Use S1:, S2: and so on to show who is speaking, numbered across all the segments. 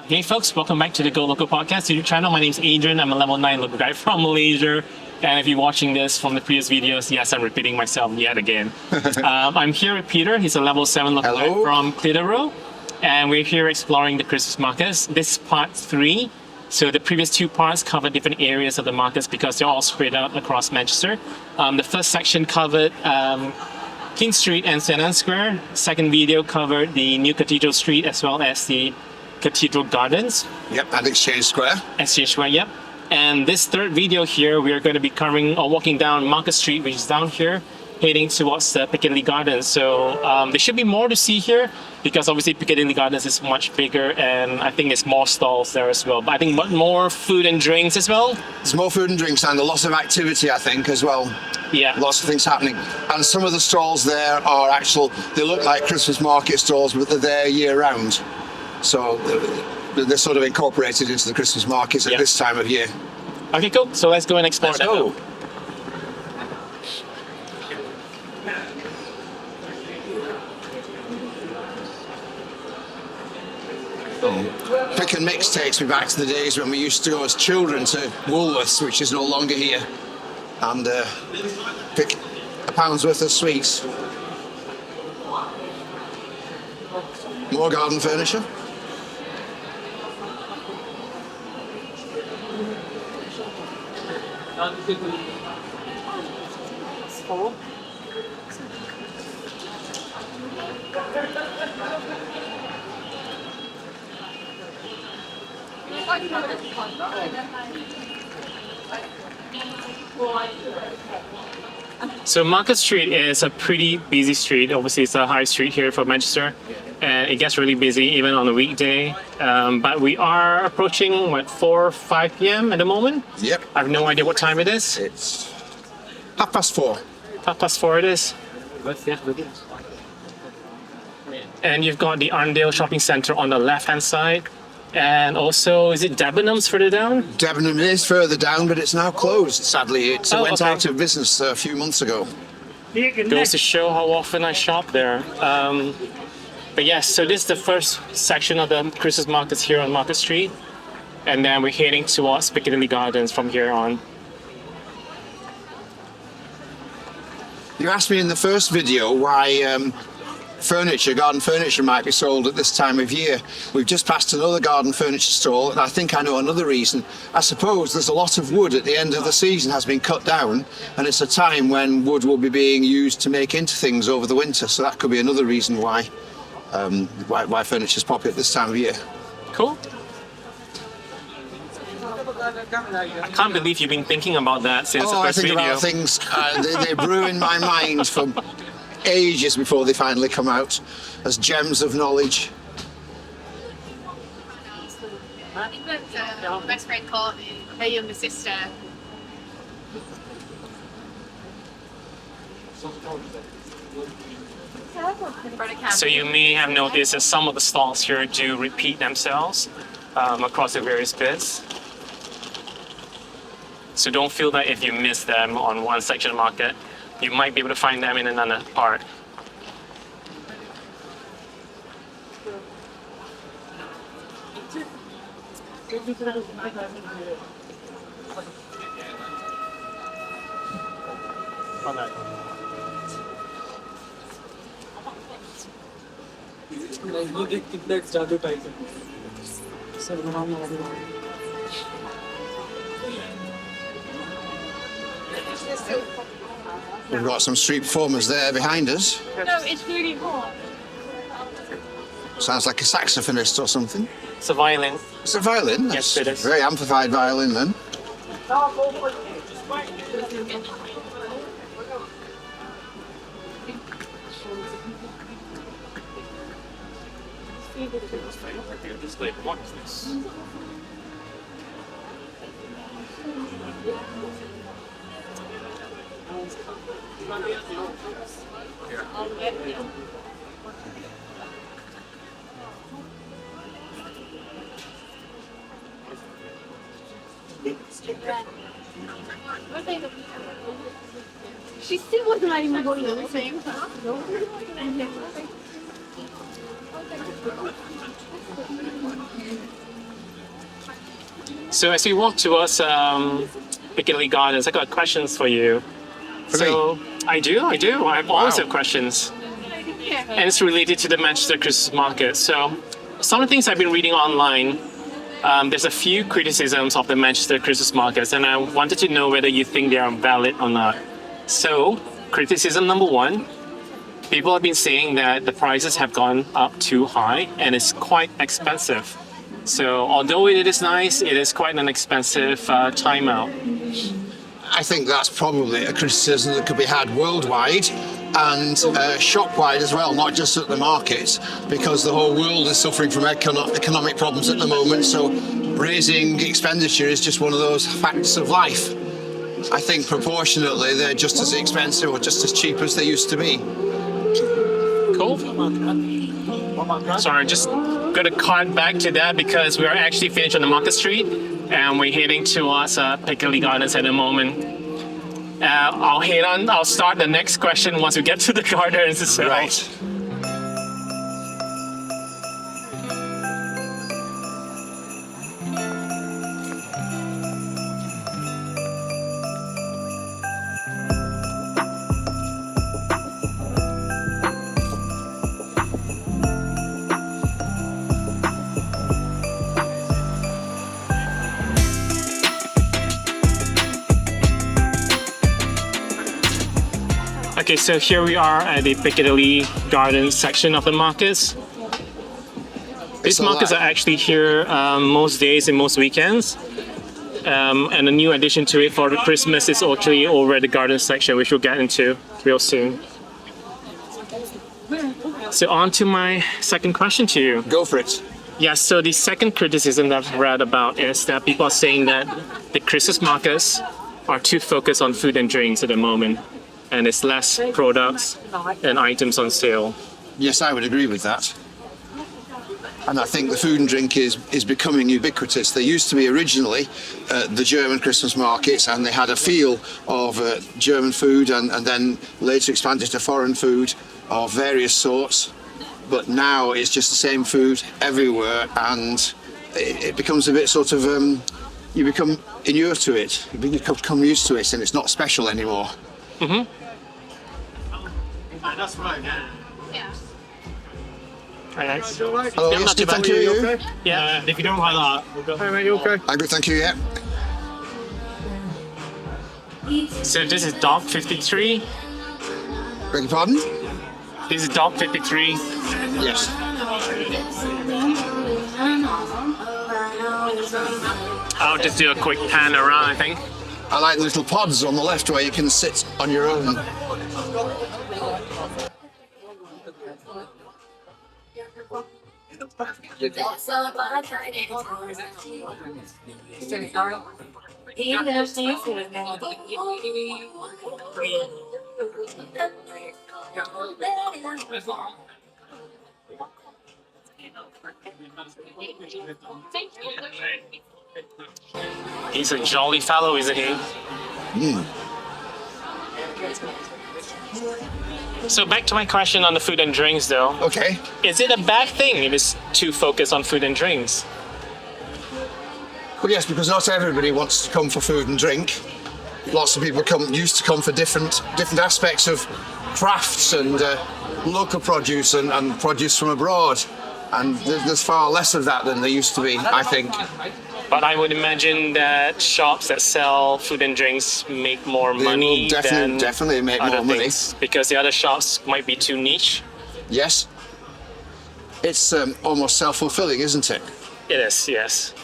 S1: Hey folks, welcome back to the golocopodcast YouTube channel. My name is Adrian. I'm a level 9 local guide from Malaysia. And if you're watching this from the previous videos, yes, I'm repeating myself yet again. I'm here with Peter. He's a level 7 local guide from Clitheroe. And we're here exploring the Christmas markets. This is part 3. So the previous 2 parts covered different areas of the markets because they're all spread out across Manchester. The first section covered King Street and St. Anne's Square. Second video covered the New Cathedral Street as well as the Cathedral Gardens.
S2: Yep, and Exchange Square.
S1: Exchange Square, yep. And this third video here, we are going to be covering or walking down Market Street, which is down here, heading towards the Piccadilly Gardens. So there should be more to see here because obviously Piccadilly Gardens is much bigger and I think there's more stalls there as well. But I think more food and drinks as well.
S2: There's more food and drinks and a lot of activity, I think, as well.
S1: Yeah.
S2: Lots of things happening. And some of the stalls there are they look like Christmas market stalls, but they're there year round. So they're sort of incorporated into the Christmas markets at this time of year.
S1: Okay, cool. So let's go and explore that.
S2: Let's go. Pick and mix takes me back to the days when we used to go as children to Woolworths, which is no longer here, and pick a pound's worth of sweets. More garden furniture.
S1: So Market Street is a pretty busy street. Obviously, it's a high street here for Manchester, and it gets really busy even on a weekday. But we are approaching, 4 or 5 p.m. at the moment?
S2: Yep.
S1: I have no idea what time it is.
S2: It's 4:30.
S1: 4:30 it is. And you've got the Arndale Shopping Centre on the left-hand side. And also, is it Debenhams further down?
S2: Debenhams is further down, but it's now closed, sadly. It went out of business a few months ago.
S1: Goes to show how often I shop there. But yes, so this is the first section of the Christmas markets here on Market Street. And then we're heading towards Piccadilly Gardens from here on.
S2: You asked me in the first video why garden furniture might be sold at this time of year. We've just passed another garden furniture stall and I think I know another reason. I suppose there's a lot of wood at the end of the season has been cut down and it's a time when wood will be being used to make into things over the winter, so that could be another reason why furniture's popular at this time of year.
S1: Cool. I can't believe you've been thinking about that since the first video.
S2: I think about things, they brew in my mind for ages before they finally come out as gems of knowledge.
S3: I think that my best friend called her younger sister.
S1: So you may have noticed that some of the stalls here do repeat themselves across the various bits. So don't feel that if you miss them on one section of the market, you might be able to find them in another part.
S2: We've got some street performers there behind us.
S3: No, it's really hot.
S2: Sounds like a saxophonist or something.
S1: It's a violin.
S2: It's a violin.
S1: Yes, it is.
S2: Very amplified violin then.
S1: What is this?
S3: She still wasn't letting me go to the same time.
S1: So as we walk towards Piccadilly Gardens, I got questions for you.
S2: For
S1: me? I do. I always have questions. And it's related to the Manchester Christmas market. So some of the things I've been reading online, there's a few criticisms of the Manchester Christmas markets, and I wanted to know whether you think they are valid or not. So, criticism number one, people have been saying that the prices have gone up too high and it's quite expensive. So, although it is nice, it is quite an expensive time out.
S2: I think that's probably a criticism that could be had worldwide and shop-wide as well, not just at the market, because the whole world is suffering from economic problems at the moment. So raising expenditure is just one of those facts of life. I think proportionately they're just as expensive or just as cheap as they used to be.
S1: Cool. Sorry, just going to cut back to that because we are actually finished on the Market Street and we're heading towards Piccadilly Gardens at the moment. I'll start the next question once we get to the gardens itself.
S2: Right.
S1: Okay, so here we are at the Piccadilly Gardens section of the markets. These markets are actually here most days and most weekends. And a new addition to it for the Christmas is actually over at the garden section, which we'll get into real soon. So on to my second question to you.
S2: Go for it.
S1: Yes, so the second criticism that I've read about is that people are saying that the Christmas markets are too focused on food and drinks at the moment, and it's less products and items on sale.
S2: Yes, I would agree with that. And I think the food and drink is becoming ubiquitous. They used to be originally the German Christmas markets, and they had a feel of German food, and then later expanded to foreign food of various sorts. But now it's just the same food everywhere, and it becomes a bit sort of, you become inured to it, you become used to it, and it's not special anymore.
S1: Mm-hmm.
S4: That's right, yeah.
S3: Yeah.
S1: Hi, guys.
S2: Hello,
S1: Yeah,
S2: yes,
S1: not too
S2: good, thank
S1: bad.
S2: you.
S4: okay?
S1: Yeah.
S4: If you don't like that, we'll go. Hey mate, you okay?
S2: I'm good, thank you, yeah.
S1: So this is Dog 53.
S2: Beg your pardon?
S1: This is Dog 53.
S2: Yes.
S1: I'll just do a quick pan around, I think.
S2: I like the little pods on the left where you can sit on your own.
S1: He's a jolly fellow, isn't he? So back to my question on the food and drinks though.
S2: Okay.
S1: Is it a bad thing if it's too focused on food and drinks?
S2: Well, yes, because not everybody wants to come for food and drink. Lots of people used to come for different aspects of crafts and local produce and produce from abroad. And there's far less of that than there used to be, I think.
S1: But I would imagine that shops that sell food and drinks make more
S2: They
S1: money
S2: will
S1: than
S2: definitely make
S1: other
S2: more money.
S1: things, because the other shops might be too niche.
S2: Yes. It's almost self-fulfilling, isn't it?
S1: It is, yes.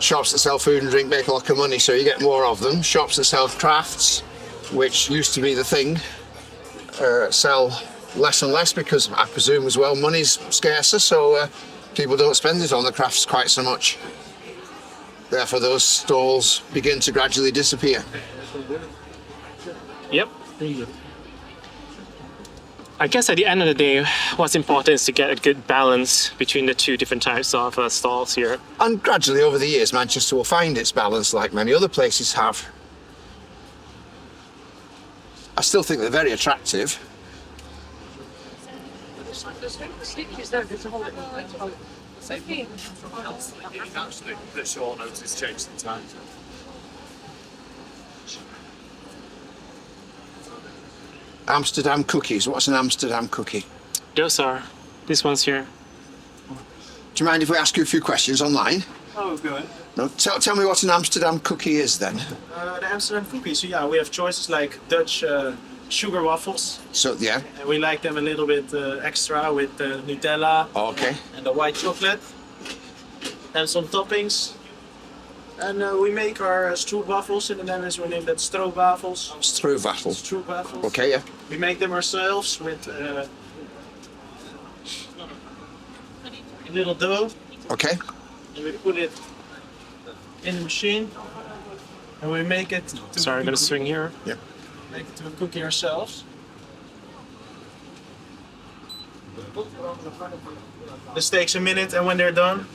S2: Shops that sell food and drink make a lot of money, so you get more of them. Shops that sell crafts, which used to be the thing, sell less and less because I presume as well money's scarcer, so people don't spend it on the crafts quite so much. Therefore those stalls begin to gradually disappear.
S1: Yep. I guess at the end of the day, what's important is to get a good balance between the two different types of stalls here.
S2: And gradually over the years Manchester will find its balance like many other places have. I still think they're very
S4: Actually, the short notice changed the time.
S2: Amsterdam Cookies. What's an Amsterdam cookie?
S1: Those are these ones here.
S2: Do you mind if we ask you a few questions online?
S4: Oh, good.
S2: No. Tell me what an Amsterdam cookie is then.
S4: The Amsterdam Cookies, so yeah, we have choices like Dutch sugar waffles.
S2: So yeah.
S4: And we like them a little bit extra with Nutella
S2: Okay.
S4: and the white chocolate. And some toppings. And we make our stroopwaffles. In the Netherlands we name that stroopwafels.
S2: Stroopwaffle.
S4: Stroopwafels.
S2: Okay. Yeah.
S4: We make them ourselves with a little dough.
S2: Okay.
S4: And we put it in the machine. And we make it to
S1: Sorry, I'm gonna swing here.
S2: Yeah.
S4: make it to a cookie ourselves. This takes a minute, and when they're done,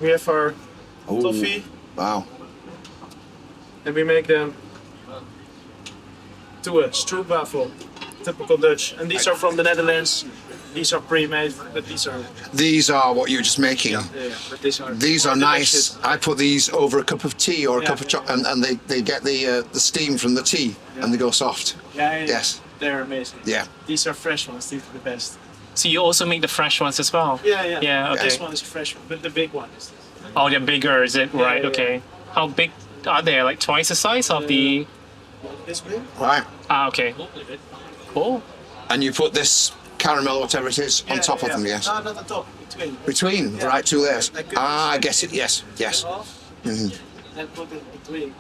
S4: we have our
S2: Ooh.
S4: toffee,
S2: Wow.
S4: and we make them to a stroopwafel, typical Dutch. And these are from the Netherlands. These are pre-made, but these are
S2: These are what you're just making.
S4: but these
S2: These are nice.
S4: delicious.
S2: I put these over a cup of tea or a
S4: Yeah.
S2: cup of chocolate, and they get the steam from the tea, and they go soft.
S4: Yeah,
S2: Yes.
S4: they're amazing.
S2: Yeah.
S4: These are fresh ones. These are the best.
S1: So you also make the fresh ones as well?
S4: Yeah.
S1: Yeah, okay.
S4: This one is fresh, but the big one is.
S1: Oh, they're bigger, is it? Right,
S4: yeah,
S1: okay. How big are they? Like twice the size of the...
S4: This big?
S2: Right.
S1: Ah, okay. Cool.
S2: And you put this caramel, whatever it is, on top of them. Yes.
S4: No, not the top. Between.
S2: Between.
S4: Yeah.
S2: Right. Two layers.
S4: Like
S2: Ah, I guess it. Yes. Yes. Mhm.
S4: And put it between.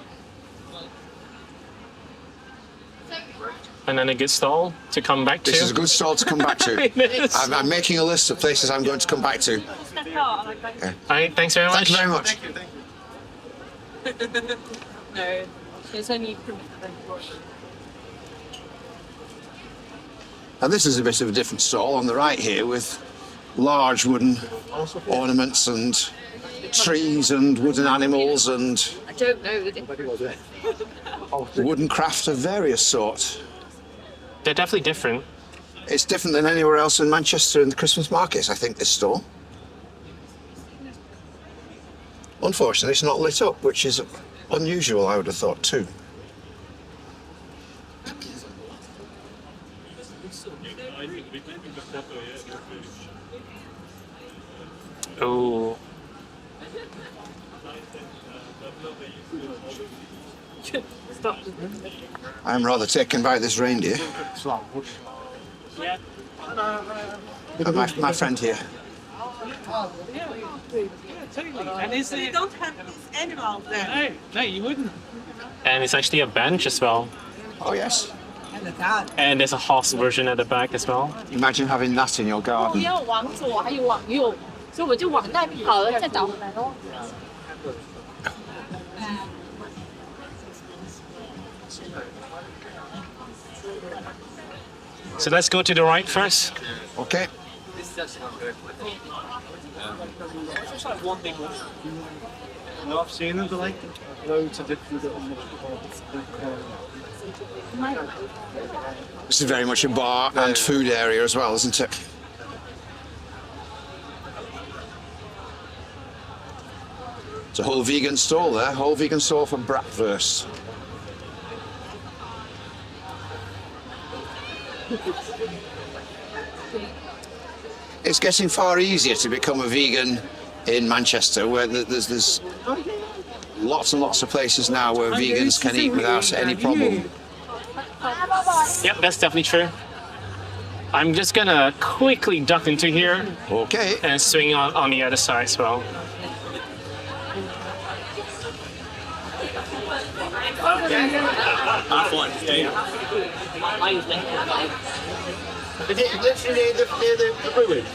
S1: And then a good stall to come back to.
S2: This is a good stall to come back to.
S1: It is.
S2: I'm making a list of places I'm going to come back to.
S1: Alright, thanks very much.
S2: Thank you very much.
S4: Thank you, thank you.
S5: No, there's only.
S2: And this is a bit of a different stall on the right here with large wooden ornaments and trees and wooden animals and
S5: I don't know the difference.
S2: wooden craft of various sorts.
S1: They're definitely different.
S2: It's different than anywhere else in Manchester in the Christmas markets, I think, this stall. Unfortunately, it's not lit up, which is unusual, I would have thought, too.
S1: Oh.
S2: I'm rather taken by this reindeer. My friend here.
S1: And is
S6: You don't have this animal there.
S1: No, you wouldn't. And it's actually a bench as well.
S2: Oh, yes.
S1: And there's a horse version at the back as well.
S2: Imagine having that in your garden.
S5: 要往左还有往右，所以我就往那边跑了，再找回来咯。
S1: So let's go to the right first.
S2: Okay.
S4: No, I've seen them, but like loads of different little
S2: This is very much a bar and food area as well, isn't it? It's a whole vegan stall there, whole vegan stall for bratwurst. It's getting far easier to become a vegan in Manchester, where there's lots and lots of places now where vegans can eat without any problem.
S1: Yep, that's definitely true. I'm just gonna quickly duck into here
S2: Okay.
S1: and swing on the other side as well.
S4: Is it literally near the ruin?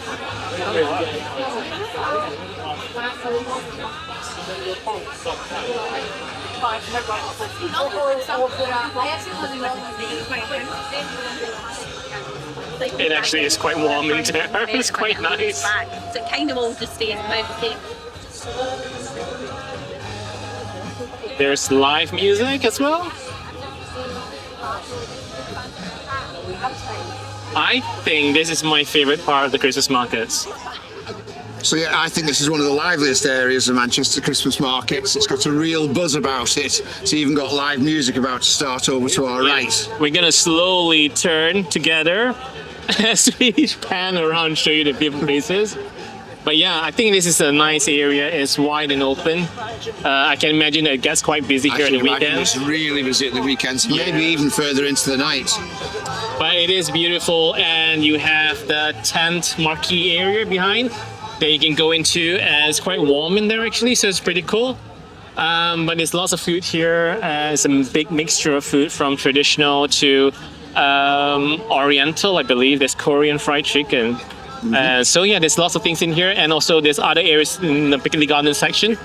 S1: It actually is quite warm in there. It's quite nice.
S5: So it kind of all just stays moving.
S1: There's live music as well. I think this is my favorite part of the Christmas markets.
S2: So yeah, I think this is one of the liveliest areas of Manchester Christmas markets. It's got a real buzz about it. It's even got live music about to start over to our right.
S1: We're gonna slowly turn together as we pan around and show you the different places. But yeah, I think this is a nice area. It's wide and open. I can imagine that it gets quite busy here at the weekends.
S2: It's really busy at the weekends, maybe even further into the night.
S1: But it is beautiful, and you have the tent marquee area behind that you can go into, and it's quite warm in there actually, so it's pretty cool. But there's lots of food here. It's a big mixture of food from traditional to Oriental, I believe. There's Korean fried chicken. So yeah, there's lots of things in here, and also there's other areas in the Piccadilly Gardens section,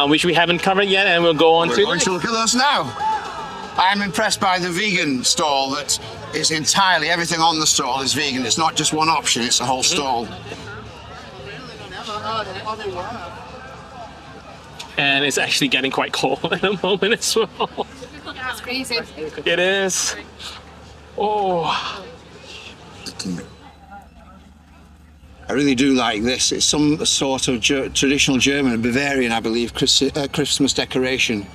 S1: which we haven't covered yet, and we'll go on to.
S2: We're going to look at those now. I'm impressed by the vegan stall. That is entirely everything on the stall is vegan. It's not just one option; it's a whole stall.
S1: And it's actually getting quite cold at the moment as well.
S3: That's crazy.
S1: It is. Oh.
S2: I really do like this. It's some sort of traditional German, Bavarian, I believe, Christmas decoration.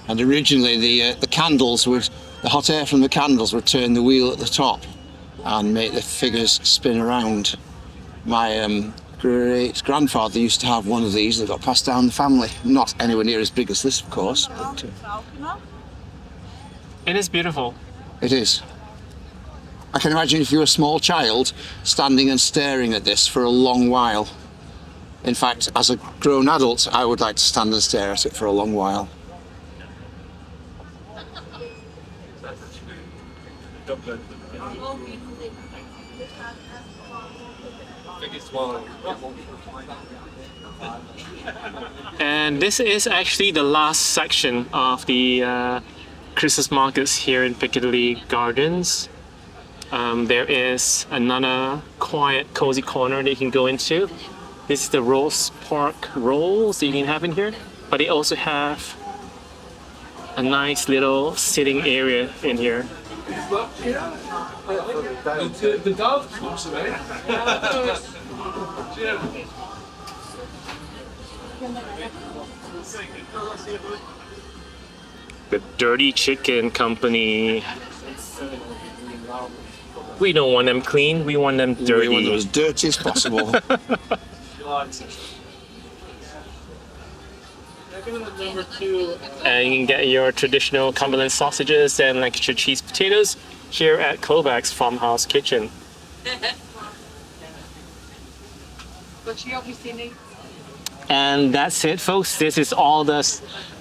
S2: And originally, the candles would, the hot air from the candles would turn the wheel at the top and make the figures spin around. My great grandfather used to have one of these that got passed down the family. Not anywhere near as big as this, of course. But,
S1: It is beautiful.
S2: it is. I can imagine if you were a small child standing and staring at this for a long while. In fact, as a grown adult, I would like to stand and stare at it for a long while.
S1: And this is actually the last section of the Christmas markets here in Piccadilly Gardens. There is another quiet, cozy corner that you can go into. This is the roast pork rolls that you can have in here, but they also have a nice little sitting area in here. The Dirty Chicken Company. We don't want them clean, we want them dirty.
S2: We want them as dirty as possible.
S1: And you can get your traditional Cumberland sausages and extra cheese potatoes here at Kovacs Farmhouse Kitchen. And that's it, folks. This is all the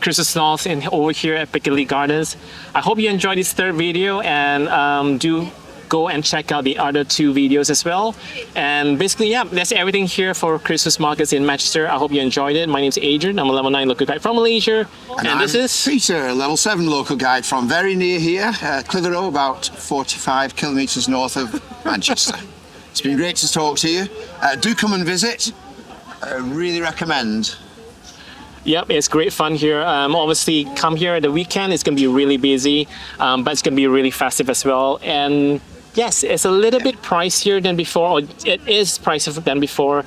S1: Christmas stalls over here at Piccadilly Gardens. I hope you enjoyed this third video, and do go and check out the other two videos as well. And basically, yeah, that's everything here for Christmas markets in Manchester. I hope you enjoyed it. My name's Adrian. I'm a level 9 local guide from Malaysia. And this is
S2: Peter, level 7 local guide from very near here, Clitheroe, about 45 kilometres north of Manchester. It's been great to talk to you. Do come and visit. I really recommend.
S1: Yep, it's great fun here. Obviously, come here at the weekend. It's going to be really busy, but it's going to be really festive as well. And yes, it's a little bit pricier than before, or it is pricier than before,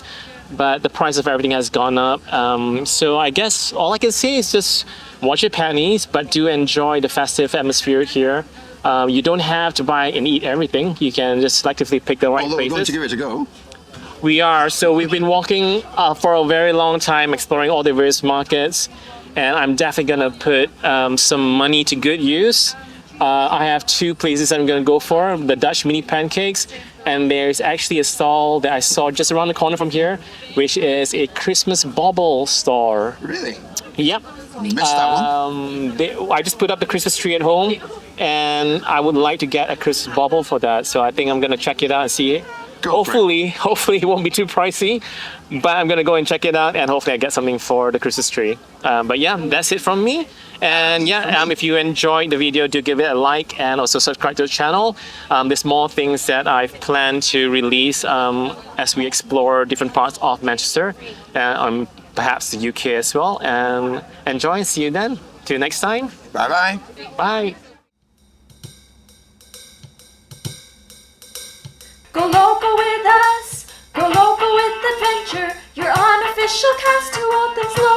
S1: but the price of everything has gone up. So I guess all I can say is just watch your pennies, but do enjoy the festive atmosphere here. You don't have to buy and eat everything. You can just selectively pick the right
S2: Although
S1: places.
S2: we're going to give it a go.
S1: We are. So we've been walking for a very long time, exploring all the various markets, and I'm definitely gonna put some money to good use. I have two places I'm gonna go for: the Dutch mini pancakes, and there's actually a stall that I saw just around the corner from here, which is a Christmas bauble store.
S2: Really?
S1: Yep.
S2: Missed that one.
S1: I just put up the Christmas tree at home, and I would like to get a Christmas bauble for that. So I think I'm gonna check it out and see it. Hopefully it won't be too pricey, but I'm gonna go and check it out, and hopefully I get something for the Christmas tree. But yeah, that's it from me. And yeah, if you enjoyed the video, do give it a like and also subscribe to the channel. There's more things that I've planned to release as we explore different parts of Manchester, and perhaps the UK as well. And enjoy. See you then. Till next time.
S2: Bye bye.
S1: Bye.
S5: Go local with us, go local with
S7: adventure, your unofficial cast to all things